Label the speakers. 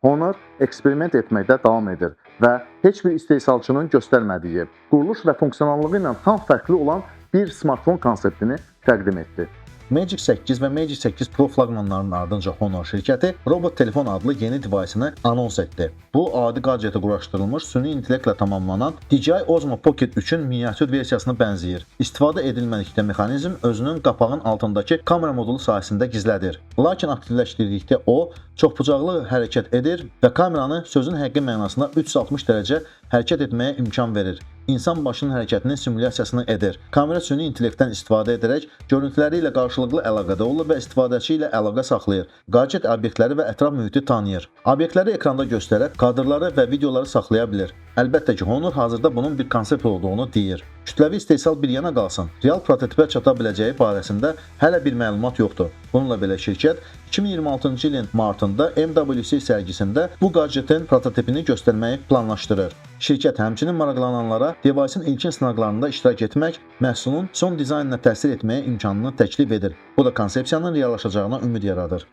Speaker 1: Honor eksperiment etməkdə davam edir və heç bir istehsalçının göstərmədiyi, quruluş və funksionallığı ilə tam fərqli olan bir smartfon konseptini təqdim etdi.
Speaker 2: Magic 8 və Magic 8 Pro flaqmanlarının ardınca Honor şirkəti Robot Telefon adlı yeni device'ını anons etdi. Bu, adi qadjetə quraşdırılmış süni intellektlə tamamlanan DJI Osmo Pocket 3-ün miniatür versiyasına bənzəyir. İstifadə edilmədikdə mexanizm özünün qapağın altındakı kamera modulu sayəsində gizlədir. Lakin aktivləşdirdikdə o, çoxbucaqlı hərəkət edir və kameranı sözün həqiqi mənasında 360 dərəcə hərəkət etməyə imkan verir. İnsan başının hərəkətinin simulyasiyasını edir. Kamera süni intellektdən istifadə edərək görüntüləri ilə qarşılıqlı əlaqədə olur və istifadəçi ilə əlaqə saxlayır. Qadjet obyektləri və ətraf mühiti tanıyır. Obyektləri ekranda göstərər, kadrları və videoları saxlaya bilir. Əlbəttə ki, Honor hazırda bunun bir konsept olduğunu deyir. Kütləvi istehsal bir yana qalsın, real prototipə çata biləcəyi barəsində hələ bir məlumat yoxdur. Bununla belə şirkət 2026-cı ilin martında MWC sərgisində bu qadjetin prototipini göstərməyi planlaşdırır. Şirkət həmçinin maraqlananlara device'ın ilkin sınaqlarında iştirak etmək, məhsulun son dizaynına təsir etməyə imkanını təklif edir. Bu da konsepsiyanın reallaşacağına ümid yaradır.